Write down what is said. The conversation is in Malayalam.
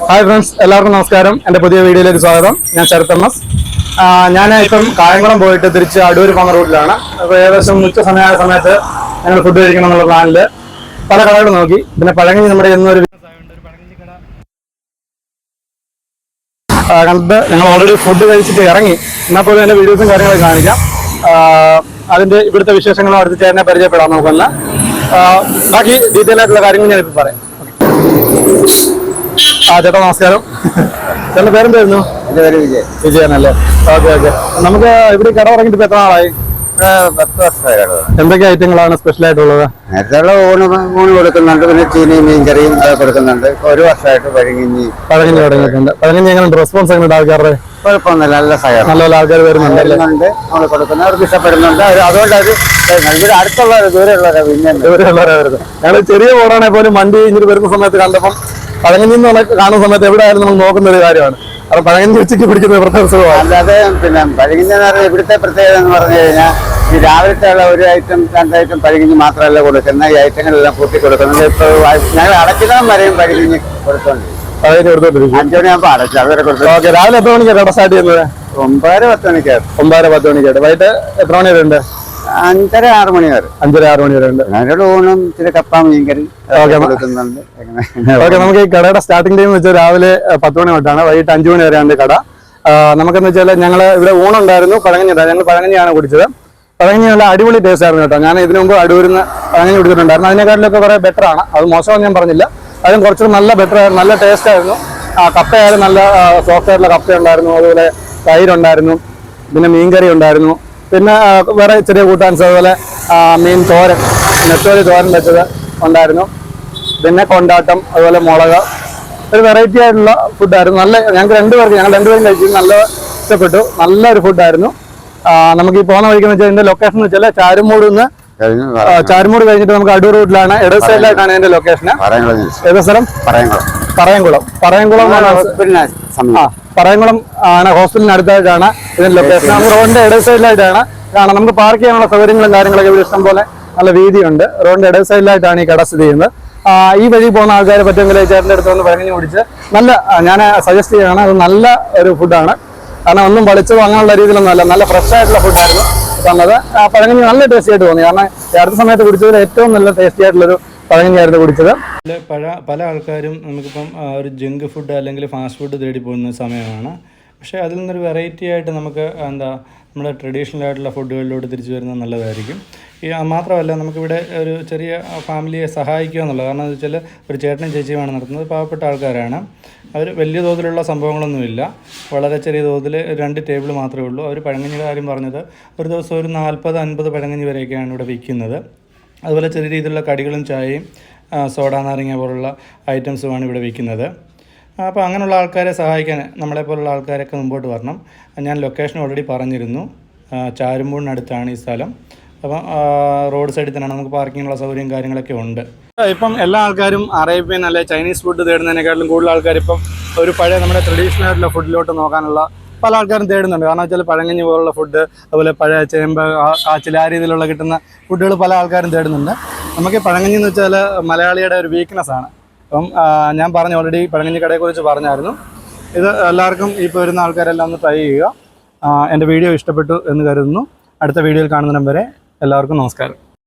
ഹായ് ഫ്രണ്ട്സ്, എല്ലാവർക്കും നമസ്കാരം. എൻ്റെ പുതിയ വീഡിയോയിലേക്ക് സ്വാഗതം. ഞാൻ ശരത് എം എസ്. ഞാൻ ഇപ്പം കായംകുളം പോയിട്ട് തിരിച്ച് അടൂർ പോകുന്ന റൂട്ടിലാണ്. അപ്പോൾ ഏകദേശം ഉച്ച സമയമായ സമയത്ത് ഞങ്ങൾ ഫുഡ് കഴിക്കണം എന്നുള്ള പ്ലാനിൽ പല കടകൾ നോക്കി. പിന്നെ പഴങ്ങി നമ്മുടെ എന്നൊരു കണ്ടിട്ട് ഞങ്ങൾ ഓൾറെഡി ഫുഡ് കഴിച്ചിട്ട് ഇറങ്ങി. എന്നാൽ പോലും എൻ്റെ വീഡിയോസും കാര്യങ്ങളൊക്കെ കാണിക്കാം. അതിൻ്റെ ഇവിടുത്തെ വിശേഷങ്ങളും അടുത്ത ചേട്ടനെ പരിചയപ്പെടാം നമുക്കല്ല. ബാക്കി ഡീറ്റെയിൽ ആയിട്ടുള്ള കാര്യങ്ങൾ ഞാനിപ്പോൾ പറയാം. ചേട്ടാ നമസ്കാരം. ചേട്ടൻ്റെ പേരെന്തായിരുന്നു? എൻ്റെ പേര് വിജയനല്ലേ? ഓക്കെ. നമുക്ക് ഇവിടെ കട തുടങ്ങിയിട്ട് ഇപ്പൊ എത്ര നാളായി? 10 വർഷമായി. എന്തൊക്കെ ഐറ്റങ്ങളാണ് സ്പെഷ്യൽ ആയിട്ടുള്ളത്? നേരത്തെ ഊണ് കൊടുക്കുന്നുണ്ട്, പിന്നെ ചീനിയും മീൻകറിയും കൊടുക്കുന്നുണ്ട്. 1 വർഷമായിട്ട് പഴങ്ങഞ്ഞി തുടങ്ങിയിട്ടുണ്ട്. പഴങ്ങഞ്ഞി എങ്ങനെ റെസ്പോൺസ് എങ്ങനെ ആൾക്കാരുടെ? കുഴപ്പമൊന്നുമില്ല, നല്ല ആൾക്കാർ വരുന്നുണ്ട്. നമ്മൾ കൊടുക്കുന്നത് അവർക്ക് ഇഷ്ടപ്പെടുന്നുണ്ട്. അതുകൊണ്ട് അത് ഇവിടെ അടുത്തുള്ളവർ ദൂരെയുള്ളവരാ ദൂരെയുള്ളവരാ വരുന്നത്. ഞങ്ങൾ ചെറിയ ഓടാണെങ്കിൽ പോലും വണ്ടി ഇങ്ങനെ വരുന്ന സമയത്ത് കണ്ടപ്പം പഴങ്ങഞ്ഞി കാണുന്ന സമയത്ത് എവിടെയായാലും നമ്മൾ നോക്കുന്ന ഒരു കാര്യമാണ്. കാരണം പഴങ്ങഞ്ഞി ഉച്ചയ്ക്ക് പിടിക്കുന്ന പ്രത്യേക സുഖമാണ്. അല്ലാതെ പിന്നെ പഴങ്ങഞ്ഞി എന്ന് പറഞ്ഞാൽ ഇവിടുത്തെ പ്രത്യേകത എന്ന് പറഞ്ഞു കഴിഞ്ഞാൽ ഈ രാവിലത്തെ ഉള്ള 1 ഐറ്റം 2 ഐറ്റം പഴങ്ങഞ്ഞി മാത്രമല്ല കൊടുക്കുന്ന, ഈ ഐറ്റങ്ങളെല്ലാം കൂട്ടി കൊടുക്കുന്നത്. ഇപ്പോൾ ഞങ്ങൾ അടയ്ക്കുന്നതും വരെയും പഴങ്ങഞ്ഞി കൊടുത്തോണ്ടിരിക്കും. 5 മണിയാകുമ്പോൾ അടച്ചു അവരെ കൊടുത്തു. ഓക്കെ. രാവിലെ എത്ര മണിക്കാണ് കട സ്റ്റാർട്ട് ചെയ്യുന്നത്? 9-10 മണിക്കാണ്. 9-10 മണിക്കായിട്ട്. വൈകിട്ട് എത്ര മണി വരെ ഉണ്ട്? 5-6 മണി വരെ. 5-6 മണി വരെ ഉണ്ട്. അതിനോട് ഊണും ഇച്ചിരി കപ്പ മീൻകറി കൊടുക്കുന്നുണ്ട്. ഓക്കെ. നമുക്ക് ഈ കടയുടെ സ്റ്റാർട്ടിംഗ് ടൈം എന്ന് വെച്ചാൽ രാവിലെ 10 മണി തൊട്ടാണ്, വൈകിട്ട് 5 മണി വരെയാണ് കട. നമുക്കെന്ന് വെച്ചാൽ ഞങ്ങൾ ഇവിടെ ഊണുണ്ടായിരുന്നു, പഴങ്ങഞ്ഞി ഉണ്ടായിരുന്നു. ഞങ്ങൾ പഴങ്ങഞ്ഞിയാണ് കുടിച്ചത്. പഴങ്ങഞ്ഞി നല്ല അടിപൊളി ടേസ്റ്റ് ആയിരുന്നു കേട്ടോ. ഞാൻ ഇതിനു മുമ്പ് അടൂരിന്ന് പഴങ്ങഞ്ഞി കുടിച്ചിട്ടുണ്ടായിരുന്നു. അതിനെക്കാട്ടിലൊക്കെ കുറെ ബെറ്റർ ആണ്. അത് മോശമെന്ന് ഞാൻ പറഞ്ഞില്ല. അതിനും കുറച്ചുകൂടി നല്ല ബെറ്റർ ആയിരുന്നു, നല്ല ടേസ്റ്റ് ആയിരുന്നു. കപ്പയായാലും നല്ല സോഫ്റ്റ് ആയിട്ടുള്ള കപ്പ ഉണ്ടായിരുന്നു. അതുപോലെ തൈരുണ്ടായിരുന്നു, പിന്നെ മീൻകറി ഉണ്ടായിരുന്നു, പിന്നെ വേറെ ചെറിയ കൂട്ടാൻസ്, അതുപോലെ മീൻ തോരൻ, നെത്തോലി തോരൻ വെച്ചത് ഉണ്ടായിരുന്നു, പിന്നെ കൊണ്ടാട്ടം, അതുപോലെ മുളക്, ഒരു വെറൈറ്റി ആയിട്ടുള്ള ഫുഡായിരുന്നു. ഞങ്ങൾ രണ്ടുപേരും കഴിച്ചു, നല്ല ഇഷ്ടപ്പെട്ടു. നല്ലൊരു ഫുഡായിരുന്നു. നമുക്ക് ഈ പോകുന്ന വഴിക്കെന്ന് വെച്ചാൽ ഇതിന്റെ ലൊക്കേഷൻ എന്ന് വെച്ചാൽ ചാരുമൂട് കഴിഞ്ഞിട്ട് നമുക്ക് അടൂർ റൂട്ടിലാണ്, ഇടത് സൈഡിലായിട്ടാണ് ഇതിന്റെ ലൊക്കേഷൻ. ഏത് സ്ഥലം? പറയംകുളം ആണ്. ഹോസ്പിറ്റലിന് അടുത്തായിട്ടാണ് ഇതിന്റെ ലൊക്കേഷൻ. നമുക്ക് റോഡിന്റെ ഇടത് സൈഡിലായിട്ടാണ് കാണാം. നമുക്ക് പാർക്ക് ചെയ്യാനുള്ള സൗകര്യങ്ങളും കാര്യങ്ങളൊക്കെ ഇവിടെ ഇഷ്ടം പോലെ നല്ല വീതിയുണ്ട്. റോഡിന്റെ ഇടത് സൈഡിലായിട്ടാണ് ഈ കട സ്ഥിതി ചെയ്യുന്നത്. ഈ വഴി പോകുന്ന ആൾക്കാർ പറ്റുമെങ്കിൽ ചേട്ടൻ്റെ അടുത്ത് വന്ന് പഴങ്ങഞ്ഞി കുടിച്ച് ഞാൻ സജസ്റ്റ് ചെയ്യുകയാണ്. അത് നല്ല ഒരു ഫുഡാണ്. കാരണം ഒന്നും വളിച്ചതോ അങ്ങനെയുള്ള രീതിയിലൊന്നും അല്ല, നല്ല ഫ്രഷ് ആയിട്ടുള്ള ഫുഡായിരുന്നു തന്നത്. പഴങ്ങഞ്ഞി നല്ല ടേസ്റ്റി ആയിട്ട് തോന്നി. കാരണം അടുത്ത സമയത്ത് കുടിച്ചതിൽ ഏറ്റവും നല്ല ടേസ്റ്റി ആയിട്ടുള്ളൊരു പഴങ്ങഞ്ഞിയായിരുന്നു കുടിച്ചത്. പല ആൾക്കാരും നമുക്കിപ്പം ഒരു ജങ്ക് ഫുഡ് അല്ലെങ്കിൽ ഫാസ്റ്റ് ഫുഡ് തേടി പോകുന്ന സമയമാണ്. പക്ഷേ അതിൽ നിന്നൊരു വെറൈറ്റി ആയിട്ട് നമുക്ക് നമ്മുടെ ട്രഡീഷണൽ ആയിട്ടുള്ള ഫുഡുകളിലോട്ട് തിരിച്ചു വരുന്നത് നല്ലതായിരിക്കും. മാത്രമല്ല നമുക്കിവിടെ ഒരു ചെറിയ ഫാമിലിയെ സഹായിക്കുക എന്നുള്ളത്. കാരണം എന്താ വെച്ചാൽ ഒരു ചേട്ടനും ചേച്ചിയുമാണ് നടത്തുന്നത്. പാവപ്പെട്ട ആൾക്കാരാണ് അവർ. വലിയ തോതിലുള്ള സംഭവങ്ങളൊന്നുമില്ല, വളരെ ചെറിയ തോതിൽ 2 ടേബിൾ മാത്രമേ ഉള്ളൂ. അവർ പഴങ്ങഞ്ഞിയുടെ കാര്യം പറഞ്ഞത് ഒരു ദിവസം ഒരു 40-50 പഴങ്ങഞ്ഞി വരെയൊക്കെയാണ് ഇവിടെ വിൽക്കുന്നത്. അതുപോലെ ചെറിയ രീതിയിലുള്ള കടികളും ചായയും സോഡ നാരങ്ങ പോലുള്ള ഐറ്റംസുമാണ് ഇവിടെ വിൽക്കുന്നത്. അപ്പോൾ അങ്ങനെയുള്ള ആൾക്കാരെ സഹായിക്കാൻ നമ്മളെപ്പോലുള്ള ആൾക്കാരൊക്കെ മുമ്പോട്ട് വരണം. ഞാൻ ലൊക്കേഷൻ ഓൾറെഡി പറഞ്ഞിരുന്നു. ചാരുമൂടിനടുത്താണ് ഈ സ്ഥലം. അപ്പം റോഡ് സൈഡിൽ തന്നെയാണ്, നമുക്ക് പാർക്കിങ്ങിനുള്ള സൗകര്യം കാര്യങ്ങളൊക്കെ ഉണ്ട്. ഇപ്പം എല്ലാ ആൾക്കാരും അറേബ്യൻ അല്ലെ ചൈനീസ് ഫുഡ് തേടുന്നതിനേക്കാളും കൂടുതൽ ആൾക്കാർ ഇപ്പം ഒരു പഴയ നമ്മുടെ ട്രഡീഷണൽ ആയിട്ടുള്ള ഫുഡിലോട്ട് നോക്കാനുള്ള പല ആൾക്കാരും തേടുന്നുണ്ട്. കാരണം വെച്ചാൽ പഴങ്ങഞ്ഞി പോലുള്ള ഫുഡ്, അതുപോലെ പഴയ ചേമ്പ്, കാച്ചിൽ, ആ രീതിയിലുള്ള കിട്ടുന്ന ഫുഡുകൾ പല ആൾക്കാരും തേടുന്നുണ്ട്. നമുക്ക് പഴങ്ങഞ്ഞി എന്ന് വെച്ചാൽ മലയാളിയുടെ ഒരു വീക്ക്നെസ് ആണ്. അപ്പം ഞാൻ ഓൾറെഡി പഴങ്ങഞ്ഞി കടയെക്കുറിച്ച് പറഞ്ഞായിരുന്നു. ഇത് എല്ലാവർക്കും ഇപ്പോൾ വരുന്ന ആൾക്കാരെല്ലാം ഒന്ന് ട്രൈ ചെയ്യുക. എൻ്റെ വീഡിയോ ഇഷ്ടപ്പെട്ടു എന്ന് കരുതുന്നു. അടുത്ത വീഡിയോയിൽ കാണുന്നതിനും വരെ എല്ലാവർക്കും നമസ്കാരം.